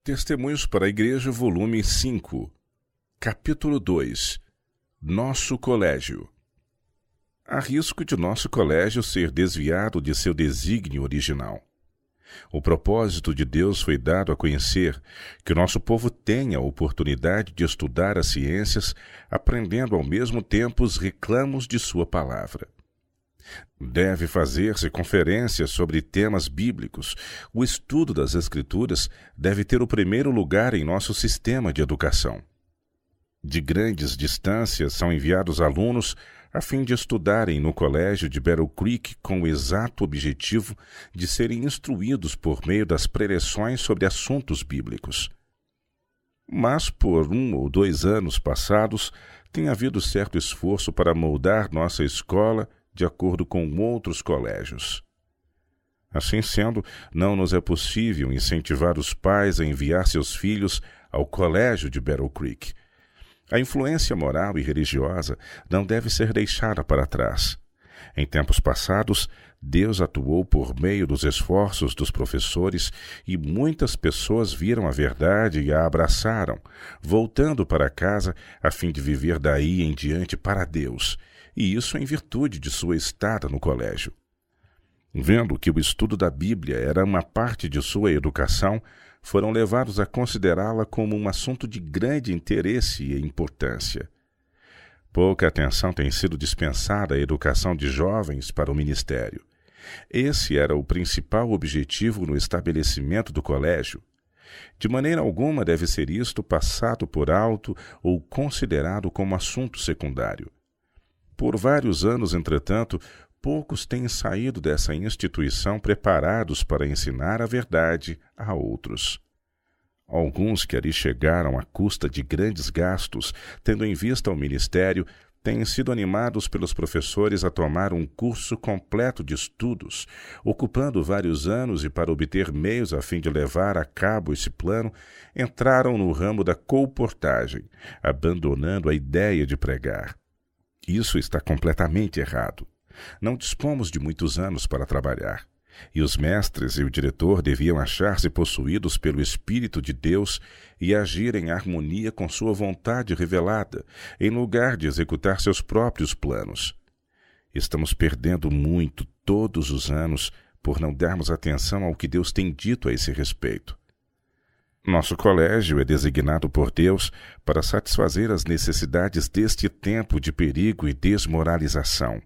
Testemunhos para a Igreja, volume 5, capítulo 2. Nosso colégio. Há risco de nosso colégio ser desviado de seu desígnio original. O propósito de Deus foi dado a conhecer que o nosso povo tenha a oportunidade de estudar as ciências, aprendendo ao mesmo tempo os reclamos de sua palavra. Deve fazer-se conferências sobre temas bíblicos. O estudo das Escrituras deve ter o primeiro lugar em nosso sistema de educação. De grandes distâncias são enviados alunos a fim de estudarem no colégio de Battle Creek com o exato objetivo de serem instruídos por meio das preleções sobre assuntos bíblicos. Mas por 1 ou 2 anos passados, tem havido certo esforço para moldar nossa escola de acordo com outros colégios. Assim sendo, não nos é possível incentivar os pais a enviar seus filhos ao colégio de Battle Creek. A influência moral e religiosa não deve ser deixada para trás. Em tempos passados, Deus atuou por meio dos esforços dos professores e muitas pessoas viram a verdade e a abraçaram, voltando para casa a fim de viver daí em diante para Deus, e isso em virtude de sua estada no colégio. Vendo que o estudo da Bíblia era uma parte de sua educação, foram levados a considerá-la como um assunto de grande interesse e importância. Pouca atenção tem sido dispensada à educação de jovens para o ministério. Esse era o principal objetivo no estabelecimento do colégio. De maneira alguma deve ser isto passado por alto ou considerado como assunto secundário. Por vários anos, entretanto, poucos têm saído dessa instituição preparados para ensinar a verdade a outros. Alguns que ali chegaram à custa de grandes gastos, tendo em vista o ministério, têm sido animados pelos professores a tomar um curso completo de estudos, ocupando vários anos e para obter meios a fim de levar a cabo esse plano, entraram no ramo da colportagem, abandonando a ideia de pregar. Isso está completamente errado. Não dispomos de muitos anos para trabalhar, e os mestres e o diretor deviam achar-se possuídos pelo Espírito de Deus e agir em harmonia com sua vontade revelada, em lugar de executar seus próprios planos. Estamos perdendo muito todos os anos por não darmos atenção ao que Deus tem dito a esse respeito. Nosso colégio é designado por Deus para satisfazer as necessidades deste tempo de perigo e desmoralização.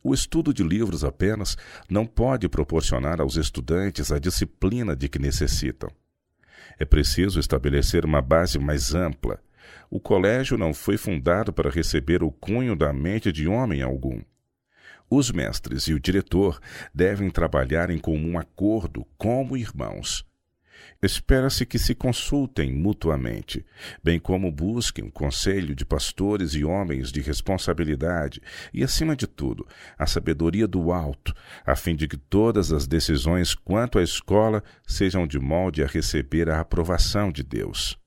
O estudo de livros apenas não pode proporcionar aos estudantes a disciplina de que necessitam. É preciso estabelecer uma base mais ampla. O colégio não foi fundado para receber o cunho da mente de homem algum. Os mestres e o diretor devem trabalhar em comum acordo como irmãos. Espera-se que se consultem mutuamente, bem como busquem o conselho de pastores e homens de responsabilidade e, acima de tudo, a sabedoria do alto, a fim de que todas as decisões quanto à escola sejam de molde a receber a aprovação de Deus.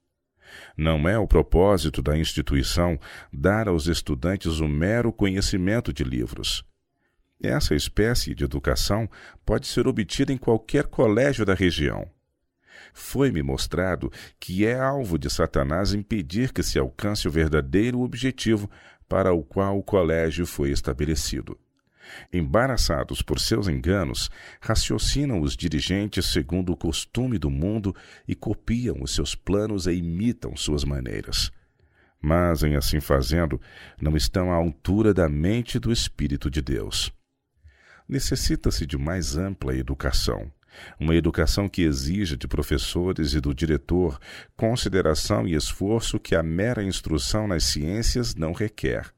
Não é o propósito da instituição dar aos estudantes o mero conhecimento de livros. Essa espécie de educação pode ser obtida em qualquer colégio da região. Foi-me mostrado que é alvo de Satanás impedir que se alcance o verdadeiro objetivo para o qual o colégio foi estabelecido. Embaraçados por seus enganos, raciocinam os dirigentes segundo o costume do mundo e copiam os seus planos e imitam suas maneiras. Mas, em assim fazendo, não estão à altura da mente do Espírito de Deus. Necessita-se de mais ampla educação. Uma educação que exija de professores e do diretor consideração e esforço que a mera instrução nas ciências não requer.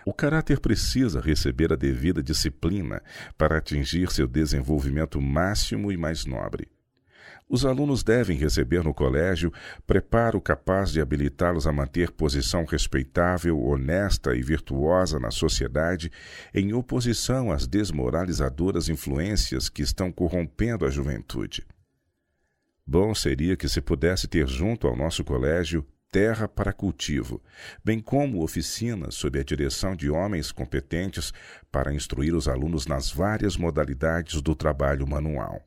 O caráter precisa receber a devida disciplina para atingir seu desenvolvimento máximo e mais nobre. Os alunos devem receber no colégio preparo capaz de habilitá-los a manter posição respeitável, honesta e virtuosa na sociedade, em oposição às desmoralizadoras influências que estão corrompendo a juventude. Bom seria que se pudesse ter junto ao nosso colégio terra para cultivo, bem como oficinas sob a direção de homens competentes para instruir os alunos nas várias modalidades do trabalho manual.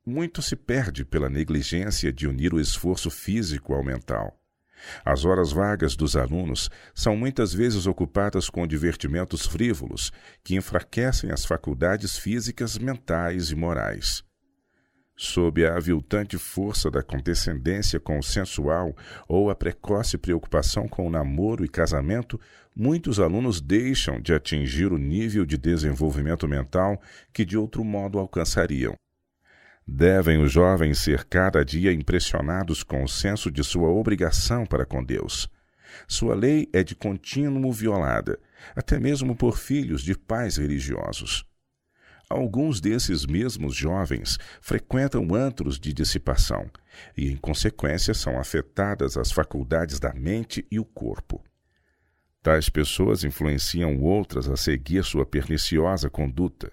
Muito se perde pela negligência de unir o esforço físico ao mental. As horas vagas dos alunos são muitas vezes ocupadas com divertimentos frívolos que enfraquecem as faculdades físicas, mentais e morais. Sob a aviltante força da condescendência com o sensual ou a precoce preocupação com o namoro e casamento, muitos alunos deixam de atingir o nível de desenvolvimento mental que de outro modo alcançariam. Devem os jovens ser cada dia impressionados com o senso de sua obrigação para com Deus. Sua lei é de contínuo violada, até mesmo por filhos de pais religiosos. Alguns desses mesmos jovens frequentam antros de dissipação e, em consequência, são afetadas as faculdades da mente e o corpo. Tais pessoas influenciam outras a seguir sua perniciosa conduta.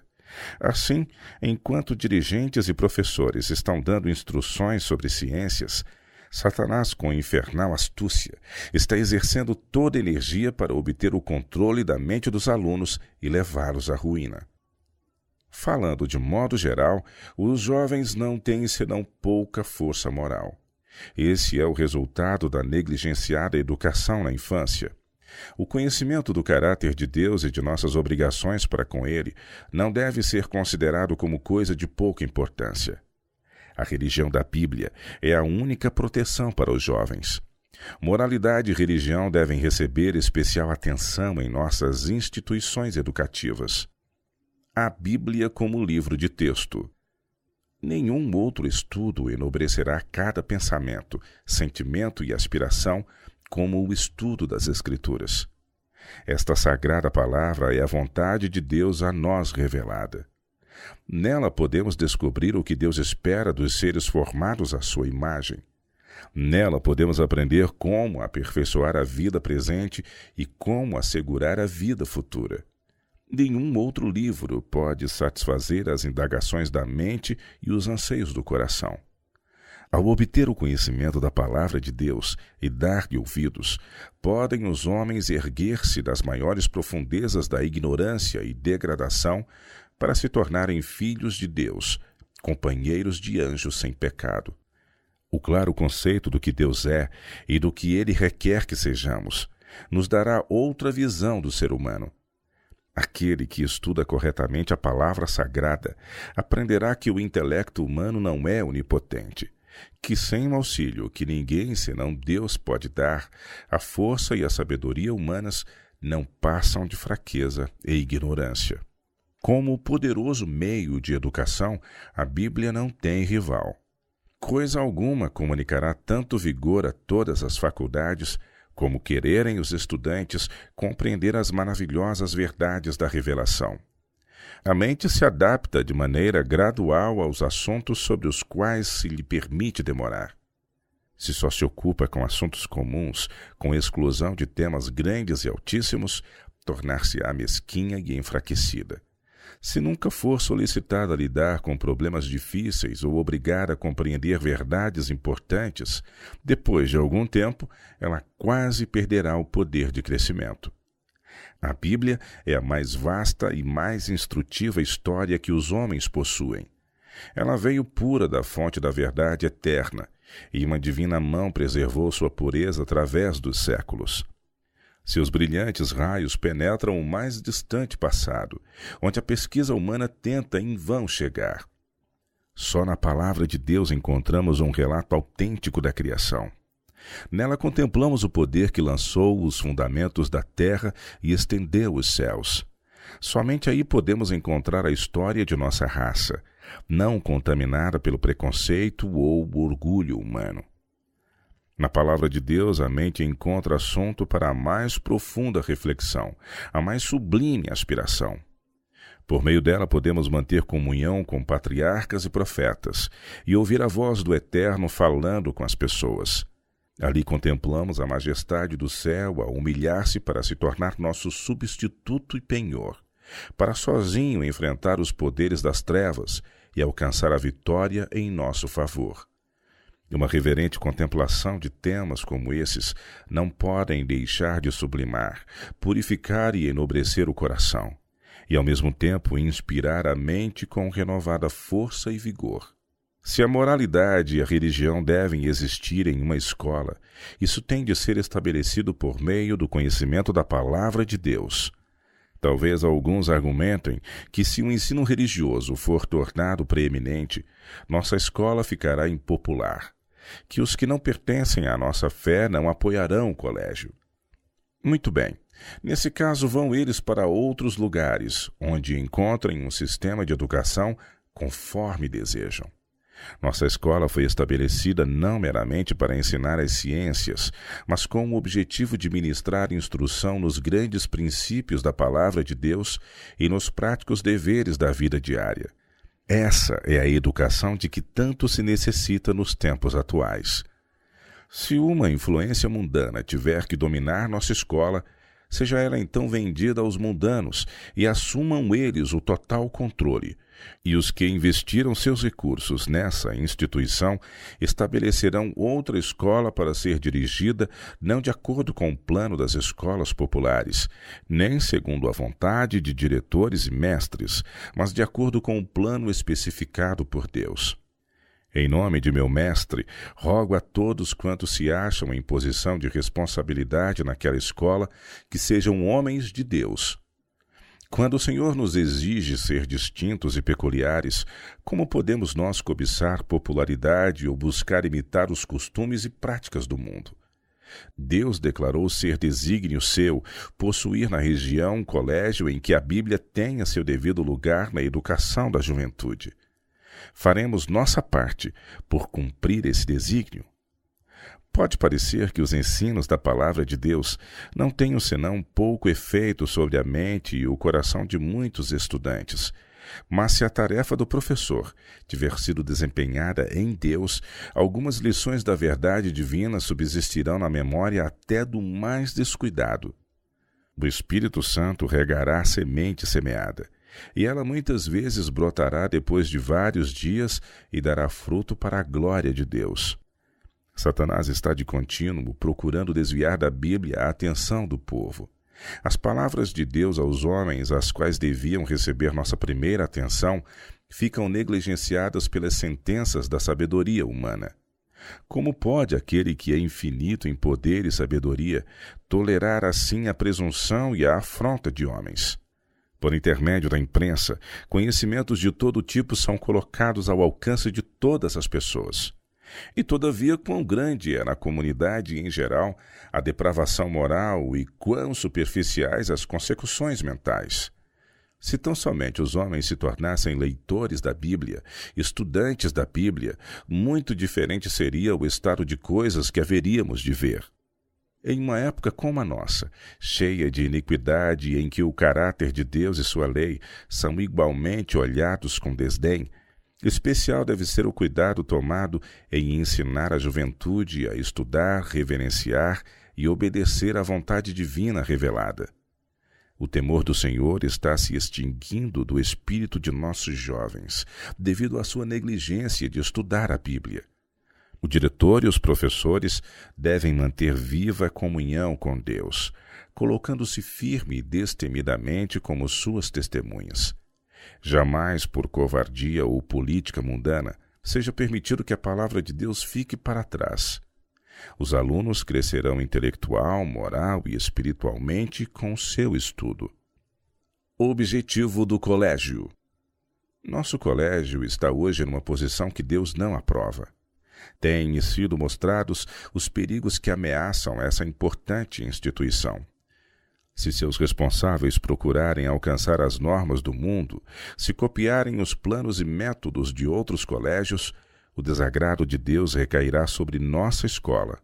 Assim, enquanto dirigentes e professores estão dando instruções sobre ciências, Satanás, com infernal astúcia, está exercendo toda energia para obter o controle da mente dos alunos e levá-los à ruína. Falando de modo geral, os jovens não têm senão pouca força moral. Esse é o resultado da negligenciada educação na infância. O conhecimento do caráter de Deus e de nossas obrigações para com Ele não deve ser considerado como coisa de pouca importância. A religião da Bíblia é a única proteção para os jovens. Moralidade e religião devem receber especial atenção em nossas instituições educativas. A Bíblia como livro de texto. Nenhum outro estudo enobrecerá cada pensamento, sentimento e aspiração como o estudo das Escrituras. Esta sagrada palavra é a vontade de Deus a nós revelada. Nela podemos descobrir o que Deus espera dos seres formados à sua imagem. Nela podemos aprender como aperfeiçoar a vida presente e como assegurar a vida futura. Nenhum outro livro pode satisfazer as indagações da mente e os anseios do coração. Ao obter o conhecimento da palavra de Deus e dar-lhe ouvidos, podem os homens erguer-se das maiores profundezas da ignorância e degradação para se tornarem filhos de Deus, companheiros de anjos sem pecado. O claro conceito do que Deus é e do que Ele requer que sejamos nos dará outra visão do ser humano. Aquele que estuda corretamente a palavra sagrada aprenderá que o intelecto humano não é onipotente, que sem o auxílio que ninguém senão Deus pode dar, a força e a sabedoria humanas não passam de fraqueza e ignorância. Como poderoso meio de educação, a Bíblia não tem rival. Coisa alguma comunicará tanto vigor a todas as faculdades como quererem os estudantes compreender as maravilhosas verdades da revelação. A mente se adapta de maneira gradual aos assuntos sobre os quais se lhe permite demorar. Se só se ocupa com assuntos comuns, com exclusão de temas grandes e altíssimos, tornar-se-á mesquinha e enfraquecida. Se nunca for solicitada a lidar com problemas difíceis ou obrigada a compreender verdades importantes, depois de algum tempo, ela quase perderá o poder de crescimento. A Bíblia é a mais vasta e mais instrutiva história que os homens possuem. Ela veio pura da fonte da verdade eterna, e uma divina mão preservou sua pureza através dos séculos. Seus brilhantes raios penetram o mais distante passado, onde a pesquisa humana tenta em vão chegar. Só na palavra de Deus encontramos um relato autêntico da criação. Nela contemplamos o poder que lançou os fundamentos da terra e estendeu os céus. Somente aí podemos encontrar a história de nossa raça, não contaminada pelo preconceito ou o orgulho humano. Na palavra de Deus, a mente encontra assunto para a mais profunda reflexão, a mais sublime aspiração. Por meio dela podemos manter comunhão com patriarcas e profetas e ouvir a voz do Eterno falando com as pessoas. Ali contemplamos a majestade do céu a humilhar-se para se tornar nosso substituto e penhor, para sozinho enfrentar os poderes das trevas e alcançar a vitória em nosso favor. Uma reverente contemplação de temas como esses não podem deixar de sublimar, purificar e enobrecer o coração, e ao mesmo tempo inspirar a mente com renovada força e vigor. Se a moralidade e a religião devem existir em uma escola, isso tem de ser estabelecido por meio do conhecimento da palavra de Deus. Talvez alguns argumentem que se o ensino religioso for tornado preeminente, nossa escola ficará impopular, que os que não pertencem à nossa fé não apoiarão o colégio. Muito bem. Nesse caso, vão eles para outros lugares, onde encontrem um sistema de educação conforme desejam. Nossa escola foi estabelecida não meramente para ensinar as ciências, mas com o objetivo de ministrar instrução nos grandes princípios da palavra de Deus e nos práticos deveres da vida diária. Essa é a educação de que tanto se necessita nos tempos atuais. Se uma influência mundana tiver que dominar nossa escola, seja ela então vendida aos mundanos e assumam eles o total controle. E os que investiram seus recursos nessa instituição estabelecerão outra escola para ser dirigida não de acordo com o plano das escolas populares, nem segundo a vontade de diretores e mestres, mas de acordo com o plano especificado por Deus. Em nome de meu mestre, rogo a todos quantos se acham em posição de responsabilidade naquela escola que sejam homens de Deus. Quando o Senhor nos exige ser distintos e peculiares, como podemos nós cobiçar popularidade ou buscar imitar os costumes e práticas do mundo? Deus declarou ser desígnio seu possuir na região um colégio em que a Bíblia tenha seu devido lugar na educação da juventude. Faremos nossa parte por cumprir esse desígnio. Pode parecer que os ensinos da palavra de Deus não tenham senão pouco efeito sobre a mente e o coração de muitos estudantes, mas se a tarefa do professor tiver sido desempenhada em Deus, algumas lições da verdade divina subsistirão na memória até do mais descuidado. O Espírito Santo regará a semente semeada, e ela muitas vezes brotará depois de vários dias e dará fruto para a glória de Deus. Satanás está de contínuo procurando desviar da Bíblia a atenção do povo. As palavras de Deus aos homens, as quais deviam receber nossa primeira atenção, ficam negligenciadas pelas sentenças da sabedoria humana. Como pode aquele que é infinito em poder e sabedoria tolerar assim a presunção e a afronta de homens? Por intermédio da imprensa, conhecimentos de todo tipo são colocados ao alcance de todas as pessoas. E, todavia, quão grande é na comunidade em geral a depravação moral e quão superficiais as consecuções mentais. Se tão somente os homens se tornassem leitores da Bíblia, estudantes da Bíblia, muito diferente seria o estado de coisas que haveríamos de ver. Em uma época como a nossa, cheia de iniquidade em que o caráter de Deus e sua lei são igualmente olhados com desdém, especial deve ser o cuidado tomado em ensinar a juventude a estudar, reverenciar e obedecer à vontade divina revelada. O temor do Senhor está se extinguindo do espírito de nossos jovens, devido à sua negligência de estudar a Bíblia. O diretor e os professores devem manter viva a comunhão com Deus, colocando-se firme e destemidamente como suas testemunhas. Jamais, por covardia ou política mundana, seja permitido que a palavra de Deus fique para trás. Os alunos crescerão intelectual, moral e espiritualmente com seu estudo. Objetivo do colégio. Nosso colégio está hoje numa posição que Deus não aprova. Têm sido mostrados os perigos que ameaçam essa importante instituição. Se seus responsáveis procurarem alcançar as normas do mundo, se copiarem os planos e métodos de outros colégios, o desagrado de Deus recairá sobre nossa escola.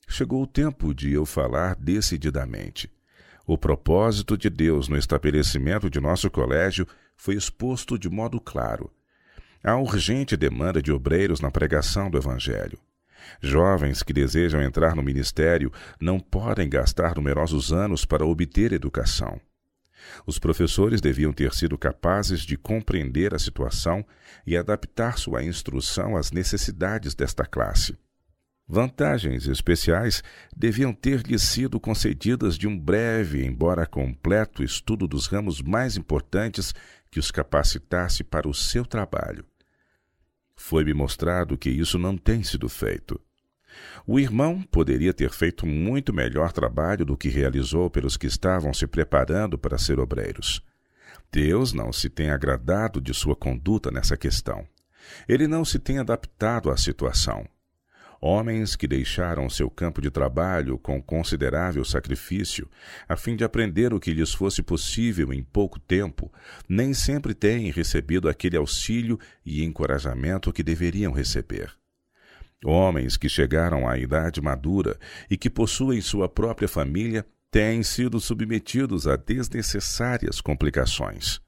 Chegou o tempo de eu falar decididamente. O propósito de Deus no estabelecimento de nosso colégio foi exposto de modo claro. Há urgente demanda de obreiros na pregação do Evangelho. Jovens que desejam entrar no ministério não podem gastar numerosos anos para obter educação. Os professores deviam ter sido capazes de compreender a situação e adaptar sua instrução às necessidades desta classe. Vantagens especiais deviam ter-lhes sido concedidas de um breve, embora completo, estudo dos ramos mais importantes que os capacitasse para o seu trabalho. Foi-me mostrado que isso não tem sido feito. O irmão poderia ter feito muito melhor trabalho do que realizou pelos que estavam se preparando para ser obreiros. Deus não se tem agradado de sua conduta nessa questão. Ele não se tem adaptado à situação. Homens que deixaram seu campo de trabalho com considerável sacrifício, a fim de aprender o que lhes fosse possível em pouco tempo, nem sempre têm recebido aquele auxílio e encorajamento que deveriam receber. Homens que chegaram à idade madura e que possuem sua própria família têm sido submetidos a desnecessárias complicações.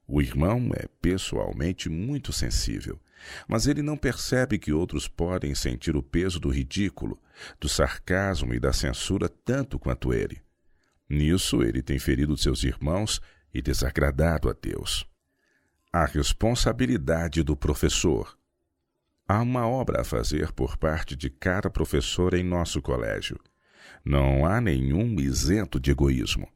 O irmão é pessoalmente muito sensível, mas ele não percebe que outros podem sentir o peso do ridículo, do sarcasmo e da censura tanto quanto ele. Nisso ele tem ferido seus irmãos e desagradado a Deus. A responsabilidade do professor. Há uma obra a fazer por parte de cada professor em nosso colégio. Não há nenhum isento de egoísmo.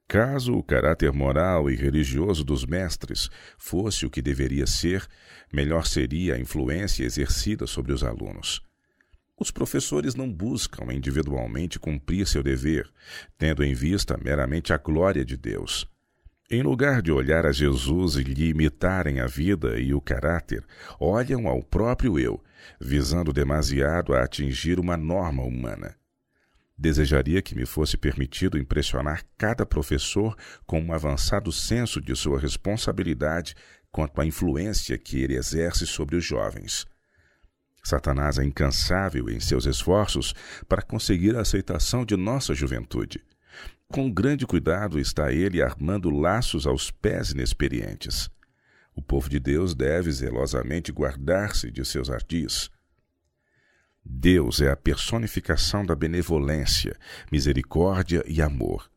Caso o caráter moral e religioso dos mestres fosse o que deveria ser, melhor seria a influência exercida sobre os alunos. Os professores não buscam individualmente cumprir seu dever, tendo em vista meramente a glória de Deus. Em lugar de olhar a Jesus e lhe imitarem a vida e o caráter, olham ao próprio eu, visando demasiado a atingir uma norma humana. Desejaria que me fosse permitido impressionar cada professor com um avançado senso de sua responsabilidade quanto à influência que ele exerce sobre os jovens. Satanás é incansável em seus esforços para conseguir a aceitação de nossa juventude. Com grande cuidado está ele armando laços aos pés inexperientes. O povo de Deus deve zelosamente guardar-se de seus ardis. Deus é a personificação da benevolência, misericórdia e amor.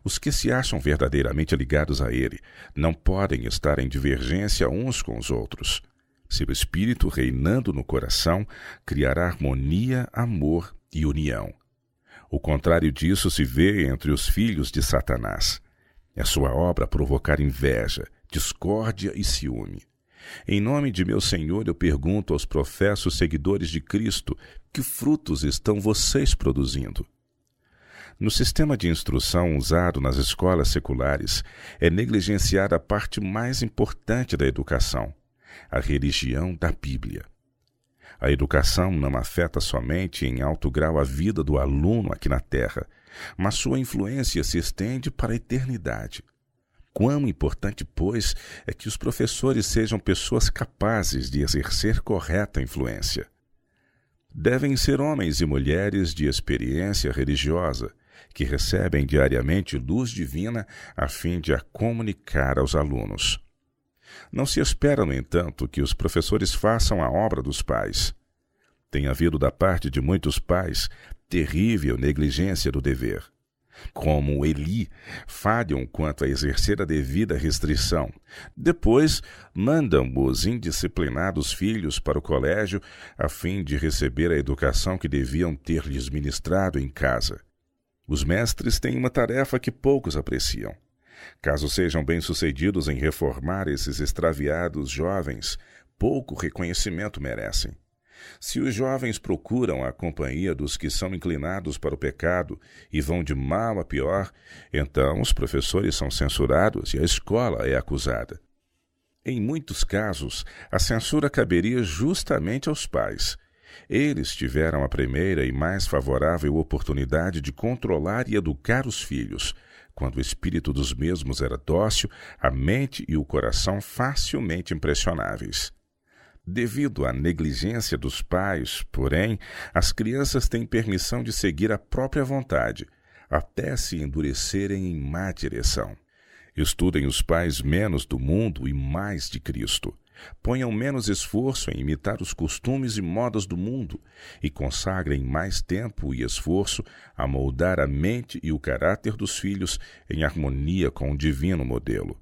Os que se acham verdadeiramente ligados a Ele não podem estar em divergência uns com os outros. Seu Espírito, reinando no coração, criará harmonia, amor e união. O contrário disso se vê entre os filhos de Satanás. É sua obra provocar inveja, discórdia e ciúme. Em nome de meu Senhor, eu pergunto aos professos seguidores de Cristo, que frutos estão vocês produzindo? No sistema de instrução usado nas escolas seculares, é negligenciada a parte mais importante da educação, a religião da Bíblia. A educação não afeta somente em alto grau a vida do aluno aqui na Terra, mas sua influência se estende para a eternidade. Quão importante, pois, é que os professores sejam pessoas capazes de exercer correta influência. Devem ser homens e mulheres de experiência religiosa, que recebem diariamente luz divina a fim de a comunicar aos alunos. Não se espera, no entanto, que os professores façam a obra dos pais. Tem havido da parte de muitos pais terrível negligência do dever. Como Eli, falham quanto a exercer a devida restrição. Depois, mandam os indisciplinados filhos para o colégio a fim de receber a educação que deviam ter-lhes ministrado em casa. Os mestres têm uma tarefa que poucos apreciam. Caso sejam bem-sucedidos em reformar esses extraviados jovens, pouco reconhecimento merecem. Se os jovens procuram a companhia dos que são inclinados para o pecado e vão de mal a pior, então os professores são censurados e a escola é acusada. Em muitos casos, a censura caberia justamente aos pais. Eles tiveram a primeira e mais favorável oportunidade de controlar e educar os filhos, quando o espírito dos mesmos era dócil, a mente e o coração facilmente impressionáveis. Devido à negligência dos pais, porém, as crianças têm permissão de seguir a própria vontade, até se endurecerem em má direção. Estudem os pais menos do mundo e mais de Cristo. Ponham menos esforço em imitar os costumes e modas do mundo e consagrem mais tempo e esforço a moldar a mente e o caráter dos filhos em harmonia com o divino modelo.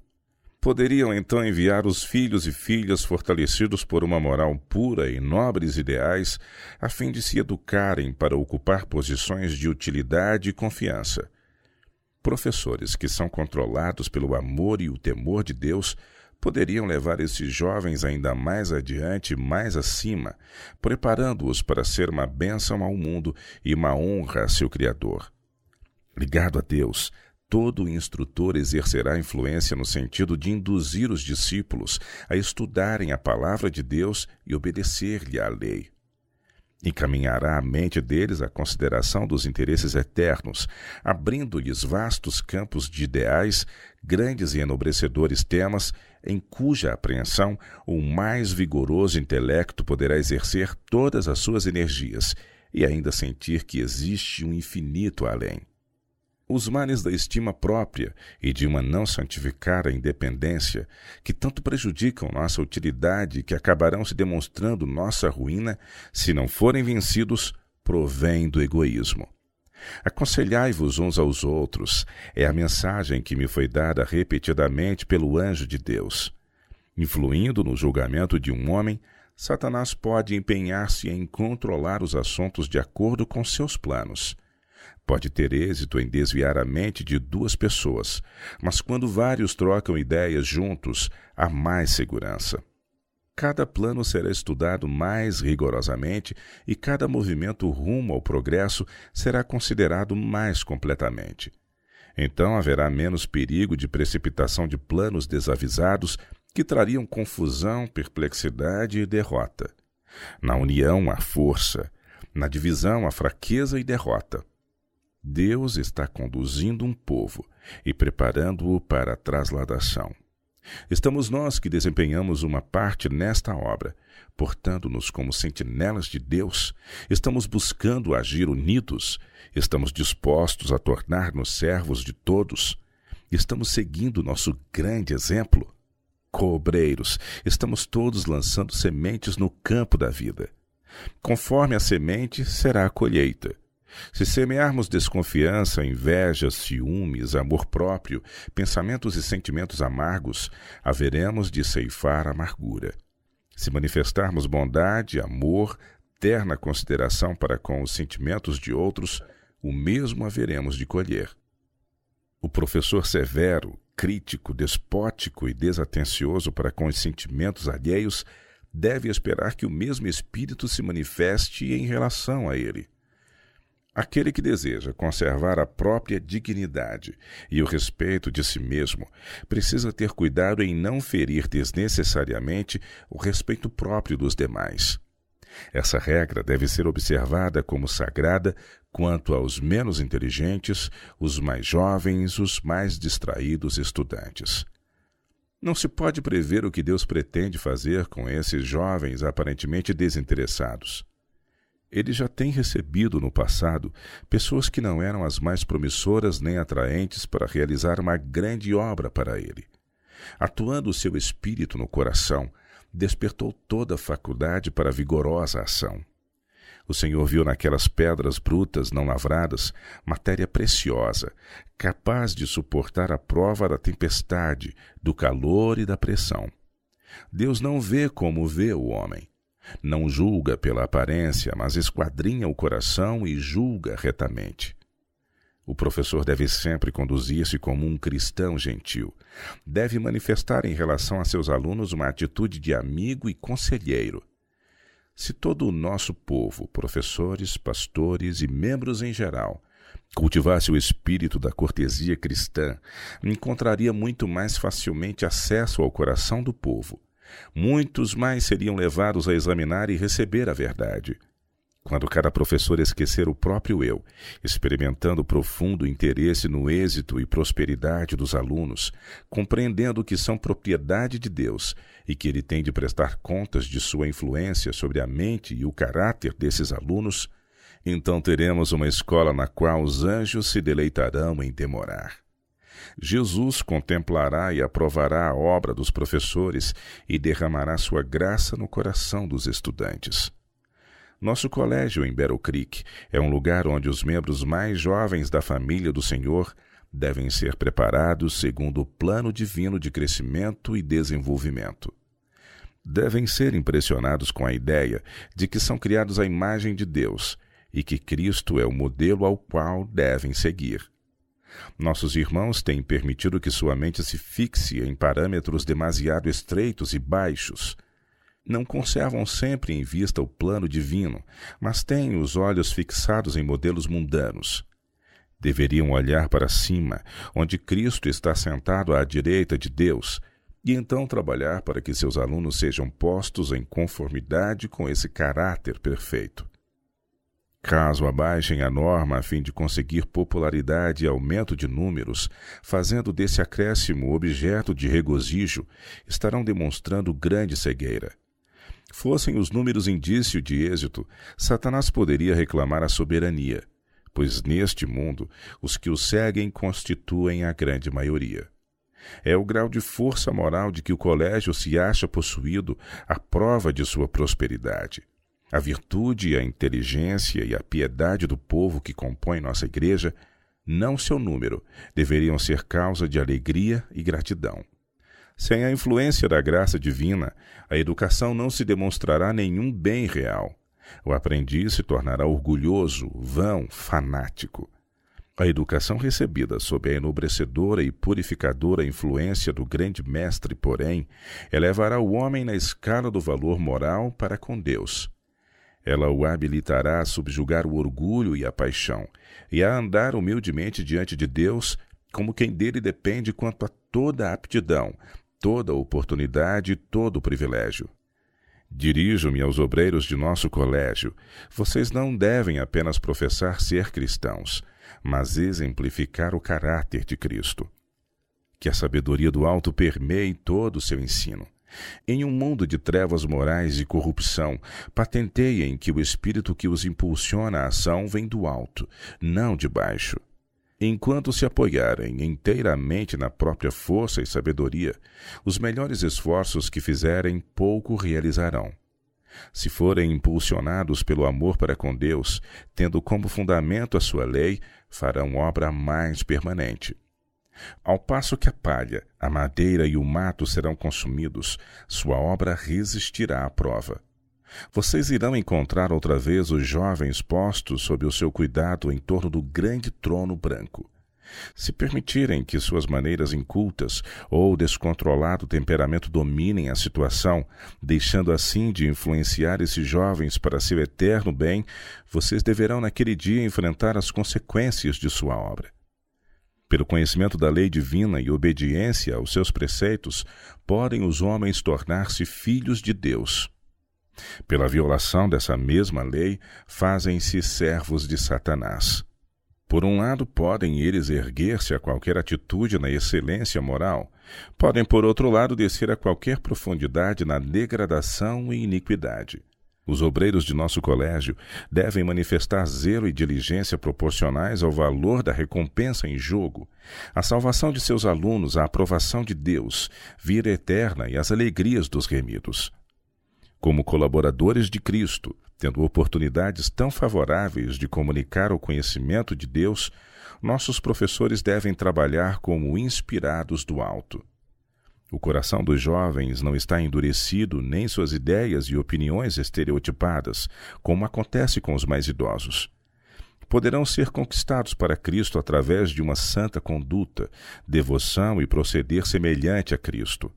Poderiam então enviar os filhos e filhas fortalecidos por uma moral pura e nobres ideais, a fim de se educarem para ocupar posições de utilidade e confiança. Professores que são controlados pelo amor e o temor de Deus poderiam levar esses jovens ainda mais adiante, mais acima, preparando-os para ser uma bênção ao mundo e uma honra a seu Criador. Ligado a Deus, todo instrutor exercerá influência no sentido de induzir os discípulos a estudarem a palavra de Deus e obedecer-lhe à lei. Encaminhará a mente deles à consideração dos interesses eternos, abrindo-lhes vastos campos de ideais, grandes e enobrecedores temas, em cuja apreensão o mais vigoroso intelecto poderá exercer todas as suas energias e ainda sentir que existe um infinito além. Os males da estima própria e de uma não santificada independência, que tanto prejudicam nossa utilidade e que acabarão se demonstrando nossa ruína, se não forem vencidos, provêm do egoísmo. Aconselhai-vos uns aos outros, é a mensagem que me foi dada repetidamente pelo anjo de Deus. Influindo no julgamento de um homem, Satanás pode empenhar-se em controlar os assuntos de acordo com seus planos. Pode ter êxito em desviar a mente de duas pessoas, mas quando vários trocam ideias juntos, há mais segurança. Cada plano será estudado mais rigorosamente e cada movimento rumo ao progresso será considerado mais completamente. Então haverá menos perigo de precipitação de planos desavisados que trariam confusão, perplexidade e derrota. Na união há força, na divisão há fraqueza e derrota. Deus está conduzindo um povo e preparando-o para a trasladação. Estamos nós que desempenhamos uma parte nesta obra, portando-nos como sentinelas de Deus, estamos buscando agir unidos, estamos dispostos a tornar-nos servos de todos, estamos seguindo nosso grande exemplo. Coobreiros, estamos todos lançando sementes no campo da vida. Conforme a semente, será a colheita. Se semearmos desconfiança, inveja, ciúmes, amor próprio, pensamentos e sentimentos amargos, haveremos de ceifar amargura. Se manifestarmos bondade, amor, terna consideração para com os sentimentos de outros, o mesmo haveremos de colher. O professor severo, crítico, despótico e desatencioso para com os sentimentos alheios deve esperar que o mesmo espírito se manifeste em relação a ele. Aquele que deseja conservar a própria dignidade e o respeito de si mesmo precisa ter cuidado em não ferir desnecessariamente o respeito próprio dos demais. Essa regra deve ser observada como sagrada quanto aos menos inteligentes, os mais jovens, os mais distraídos estudantes. Não se pode prever o que Deus pretende fazer com esses jovens aparentemente desinteressados. Ele já tem recebido no passado pessoas que não eram as mais promissoras nem atraentes para realizar uma grande obra para ele. Atuando o seu espírito no coração, despertou toda a faculdade para a vigorosa ação. O Senhor viu naquelas pedras brutas não lavradas matéria preciosa, capaz de suportar a prova da tempestade, do calor e da pressão. Deus não vê como vê o homem. Não julga pela aparência, mas esquadrinha o coração e julga retamente. O professor deve sempre conduzir-se como um cristão gentil. Deve manifestar em relação a seus alunos uma atitude de amigo e conselheiro. Se todo o nosso povo, professores, pastores e membros em geral, cultivasse o espírito da cortesia cristã, encontraria muito mais facilmente acesso ao coração do povo. Muitos mais seriam levados a examinar e receber a verdade. Quando cada professor esquecer o próprio eu, experimentando profundo interesse no êxito e prosperidade dos alunos, compreendendo que são propriedade de Deus e que ele tem de prestar contas de sua influência sobre a mente e o caráter desses alunos, então teremos uma escola na qual os anjos se deleitarão em demorar. Jesus contemplará e aprovará a obra dos professores e derramará sua graça no coração dos estudantes. Nosso colégio em Battle Creek é um lugar onde os membros mais jovens da família do Senhor devem ser preparados segundo o plano divino de crescimento e desenvolvimento. Devem ser impressionados com a ideia de que são criados à imagem de Deus e que Cristo é o modelo ao qual devem seguir. Nossos irmãos têm permitido que sua mente se fixe em parâmetros demasiado estreitos e baixos. Não conservam sempre em vista o plano divino, mas têm os olhos fixados em modelos mundanos. Deveriam olhar para cima, onde Cristo está sentado à direita de Deus, e então trabalhar para que seus alunos sejam postos em conformidade com esse caráter perfeito. Caso abaixem a norma a fim de conseguir popularidade e aumento de números, fazendo desse acréscimo objeto de regozijo, estarão demonstrando grande cegueira. Fossem os números indício de êxito, Satanás poderia reclamar a soberania, pois neste mundo os que o seguem constituem a grande maioria. É o grau de força moral de que o colégio se acha possuído a prova de sua prosperidade. A virtude, a inteligência e a piedade do povo que compõe nossa igreja, não seu número, deveriam ser causa de alegria e gratidão. Sem a influência da graça divina, a educação não se demonstrará nenhum bem real. O aprendiz se tornará orgulhoso, vão, fanático. A educação recebida sob a enobrecedora e purificadora influência do grande mestre, porém, elevará o homem na escala do valor moral para com Deus. Ela o habilitará a subjugar o orgulho e a paixão, e a andar humildemente diante de Deus, como quem dele depende quanto a toda a aptidão, toda a oportunidade e todo o privilégio. Dirijo-me aos obreiros de nosso colégio. Vocês não devem apenas professar ser cristãos, mas exemplificar o caráter de Cristo. Que a sabedoria do alto permeie todo o seu ensino. Em um mundo de trevas morais e corrupção, patenteiem que o espírito que os impulsiona à ação vem do alto, não de baixo. Enquanto se apoiarem inteiramente na própria força e sabedoria, os melhores esforços que fizerem pouco realizarão. Se forem impulsionados pelo amor para com Deus, tendo como fundamento a sua lei, farão obra mais permanente. Ao passo que a palha, a madeira e o mato serão consumidos, sua obra resistirá à prova. Vocês irão encontrar outra vez os jovens postos sob o seu cuidado em torno do grande trono branco. Se permitirem que suas maneiras incultas ou descontrolado temperamento dominem a situação, deixando assim de influenciar esses jovens para seu eterno bem, vocês deverão naquele dia enfrentar as consequências de sua obra. Pelo conhecimento da lei divina e obediência aos seus preceitos, podem os homens tornar-se filhos de Deus. Pela violação dessa mesma lei, fazem-se servos de Satanás. Por um lado, podem eles erguer-se a qualquer atitude na excelência moral, podem, por outro lado, descer a qualquer profundidade na degradação e iniquidade. Os obreiros de nosso colégio devem manifestar zelo e diligência proporcionais ao valor da recompensa em jogo, a salvação de seus alunos, a aprovação de Deus, vida eterna e as alegrias dos remidos. Como colaboradores de Cristo, tendo oportunidades tão favoráveis de comunicar o conhecimento de Deus, nossos professores devem trabalhar como inspirados do alto. O coração dos jovens não está endurecido, nem suas ideias e opiniões estereotipadas, como acontece com os mais idosos. Poderão ser conquistados para Cristo através de uma santa conduta, devoção e proceder semelhante a Cristo.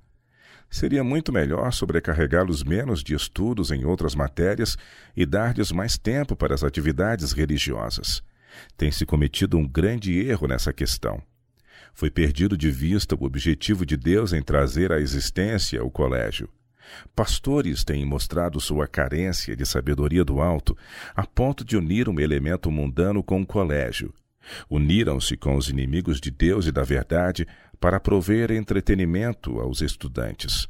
Seria muito melhor sobrecarregá-los menos de estudos em outras matérias e dar-lhes mais tempo para as atividades religiosas. Tem-se cometido um grande erro nessa questão. Foi perdido de vista o objetivo de Deus em trazer à existência o colégio. Pastores têm mostrado sua carência de sabedoria do alto a ponto de unir um elemento mundano com o colégio. Uniram-se com os inimigos de Deus e da verdade para prover entretenimento aos estudantes.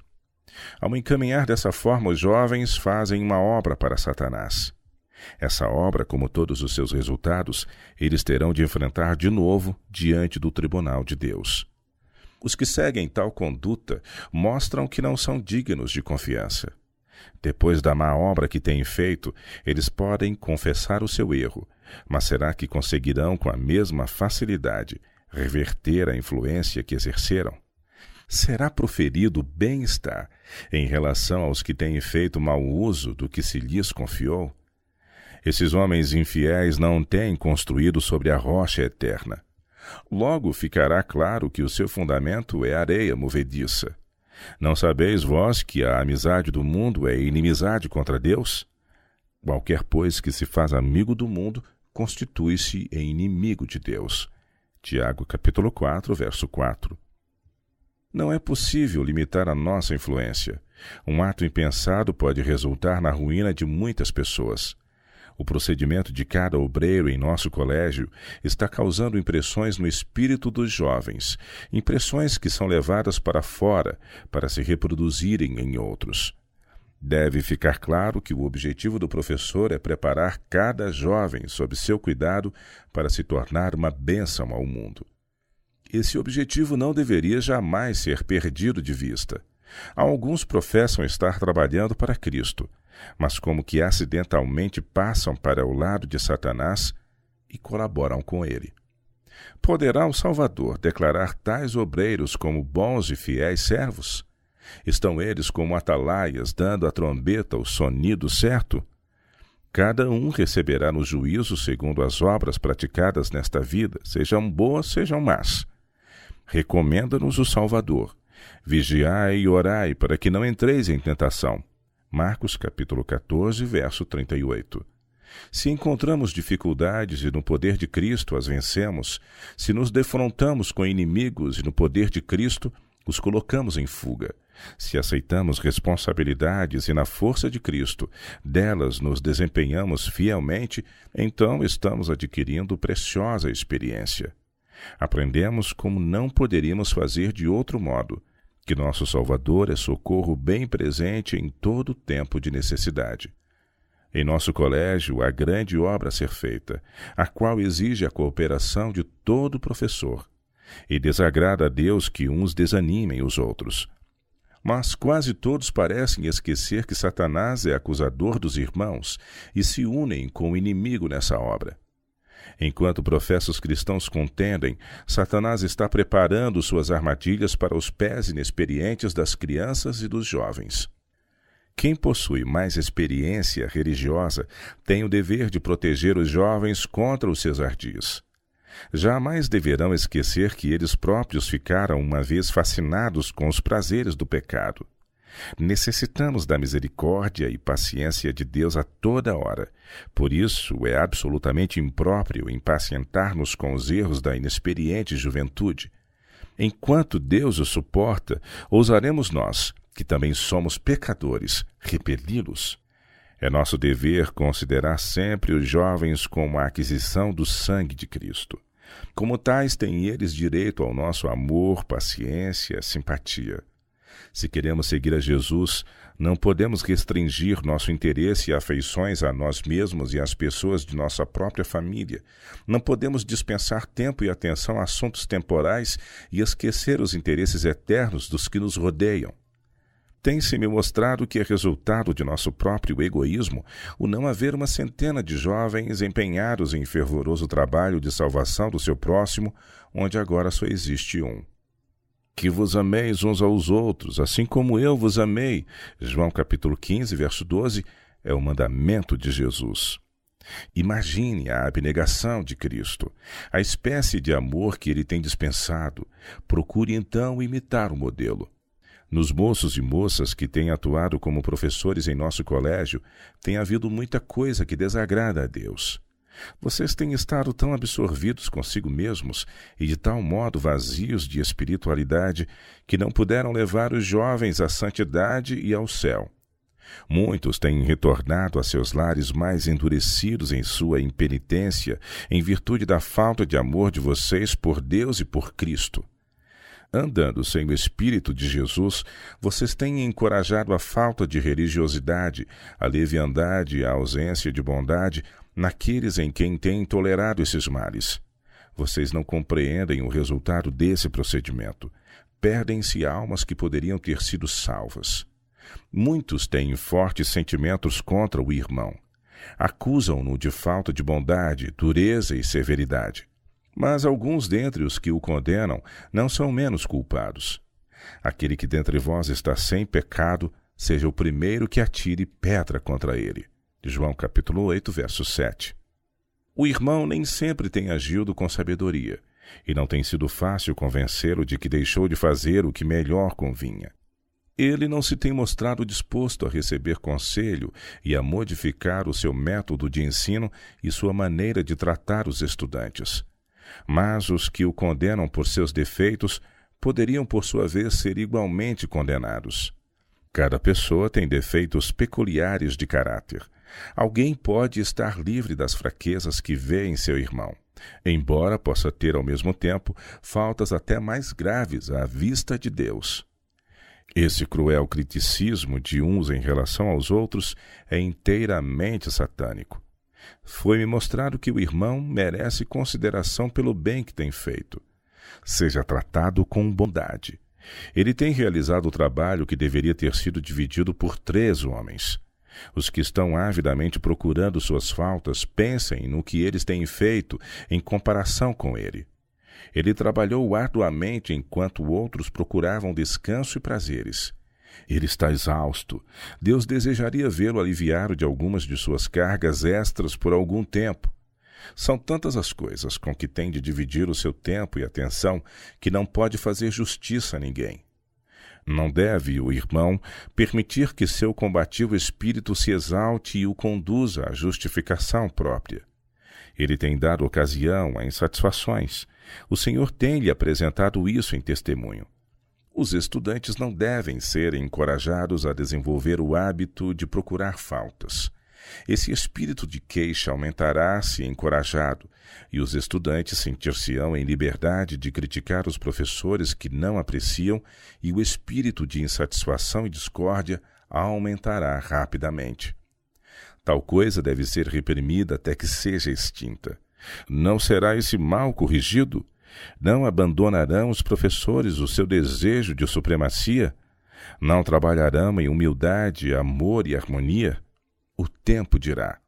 Ao encaminhar dessa forma, os jovens fazem uma obra para Satanás. Essa obra, como todos os seus resultados, eles terão de enfrentar de novo diante do tribunal de Deus. Os que seguem tal conduta mostram que não são dignos de confiança. Depois da má obra que têm feito, eles podem confessar o seu erro, mas será que conseguirão com a mesma facilidade reverter a influência que exerceram? Será proferido bem-estar em relação aos que têm feito mau uso do que se lhes confiou? Esses homens infiéis não têm construído sobre a rocha eterna. Logo ficará claro que o seu fundamento é areia movediça. Não sabeis vós que a amizade do mundo é inimizade contra Deus? Qualquer, pois, que se faz amigo do mundo, constitui-se em inimigo de Deus. Tiago, capítulo 4, verso 4. Não é possível limitar a nossa influência. Um ato impensado pode resultar na ruína de muitas pessoas. O procedimento de cada obreiro em nosso colégio está causando impressões no espírito dos jovens, impressões que são levadas para fora para se reproduzirem em outros. Deve ficar claro que o objetivo do professor é preparar cada jovem sob seu cuidado para se tornar uma bênção ao mundo. Esse objetivo não deveria jamais ser perdido de vista. Alguns professam estar trabalhando para Cristo, mas como que acidentalmente passam para o lado de Satanás e colaboram com ele. Poderá o Salvador declarar tais obreiros como bons e fiéis servos? Estão eles como atalaias, dando à trombeta o sonido certo? Cada um receberá no juízo segundo as obras praticadas nesta vida, sejam boas, sejam más. Recomenda-nos o Salvador. Vigiai e orai para que não entreis em tentação. Marcos capítulo 14, verso 38. Se encontramos dificuldades e no poder de Cristo as vencemos, se nos defrontamos com inimigos e no poder de Cristo os colocamos em fuga, se aceitamos responsabilidades e na força de Cristo delas nos desempenhamos fielmente, então estamos adquirindo preciosa experiência. Aprendemos como não poderíamos fazer de outro modo, que nosso Salvador é socorro bem presente em todo tempo de necessidade. Em nosso colégio há grande obra a ser feita, a qual exige a cooperação de todo professor, e desagrada a Deus que uns desanimem os outros. Mas quase todos parecem esquecer que Satanás é acusador dos irmãos e se unem com o inimigo nessa obra. Enquanto professos cristãos contendem, Satanás está preparando suas armadilhas para os pés inexperientes das crianças e dos jovens. Quem possui mais experiência religiosa tem o dever de proteger os jovens contra os seus ardis. Jamais deverão esquecer que eles próprios ficaram uma vez fascinados com os prazeres do pecado. Necessitamos da misericórdia e paciência de Deus a toda hora. Por isso, é absolutamente impróprio impacientar-nos com os erros da inexperiente juventude. Enquanto Deus o suporta, ousaremos nós, que também somos pecadores, repeli-los. É nosso dever considerar sempre os jovens como a aquisição do sangue de Cristo. Como tais, têm eles direito ao nosso amor, paciência, simpatia. Se queremos seguir a Jesus, não podemos restringir nosso interesse e afeições a nós mesmos e às pessoas de nossa própria família. Não podemos dispensar tempo e atenção a assuntos temporais e esquecer os interesses eternos dos que nos rodeiam. Tem-se-me mostrado que é resultado de nosso próprio egoísmo o não haver uma centena de jovens empenhados em fervoroso trabalho de salvação do seu próximo, onde agora só existe um. Que vos ameis uns aos outros, assim como eu vos amei. João capítulo 15, verso 12, é o mandamento de Jesus. Imagine a abnegação de Cristo, a espécie de amor que ele tem dispensado. Procure então imitar o modelo. Nos moços e moças que têm atuado como professores em nosso colégio, tem havido muita coisa que desagrada a Deus. Vocês têm estado tão absorvidos consigo mesmos e de tal modo vazios de espiritualidade que não puderam levar os jovens à santidade e ao céu. Muitos têm retornado a seus lares mais endurecidos em sua impenitência, em virtude da falta de amor de vocês por Deus e por Cristo. Andando sem o Espírito de Jesus, vocês têm encorajado a falta de religiosidade, a leviandade e a ausência de bondade naqueles em quem têm tolerado esses males. Vocês não compreendem o resultado desse procedimento. Perdem-se almas que poderiam ter sido salvas. Muitos têm fortes sentimentos contra o irmão. Acusam-no de falta de bondade, dureza e severidade. Mas alguns dentre os que o condenam não são menos culpados. Aquele que dentre vós está sem pecado, seja o primeiro que atire pedra contra ele. João capítulo 8, verso 7. O irmão nem sempre tem agido com sabedoria. e não tem sido fácil convencê-lo de que deixou de fazer o que melhor convinha. Ele não se tem mostrado disposto a receber conselho e a modificar o seu método de ensino e sua maneira de tratar os estudantes. Mas os que o condenam por seus defeitos poderiam, por sua vez, ser igualmente condenados. Cada pessoa tem defeitos peculiares de caráter. Alguém pode estar livre das fraquezas que vê em seu irmão, embora possa ter, ao mesmo tempo, faltas até mais graves à vista de Deus. Esse cruel criticismo de uns em relação aos outros é inteiramente satânico. Foi-me mostrado que o irmão merece consideração pelo bem que tem feito. Seja tratado com bondade. Ele tem realizado o trabalho que deveria ter sido dividido por 3 homens. Os que estão avidamente procurando suas faltas, pensem no que eles têm feito em comparação com ele. Ele trabalhou arduamente enquanto outros procuravam descanso e prazeres. Ele está exausto. Deus desejaria vê-lo aliviado de algumas de suas cargas extras por algum tempo. São tantas as coisas com que tem de dividir o seu tempo e atenção que não pode fazer justiça a ninguém. Não deve o irmão permitir que seu combativo espírito se exalte e o conduza à justificação própria. Ele tem dado ocasião a insatisfações. O Senhor tem lhe apresentado isso em testemunho. Os estudantes não devem ser encorajados a desenvolver o hábito de procurar faltas. Esse espírito de queixa aumentará se encorajado, e os estudantes sentir-se-ão em liberdade de criticar os professores que não apreciam, e o espírito de insatisfação e discórdia aumentará rapidamente. Tal coisa deve ser reprimida até que seja extinta. Não será esse mal corrigido? Não abandonarão os professores o seu desejo de supremacia? Não trabalharão em humildade, amor e harmonia? O tempo dirá: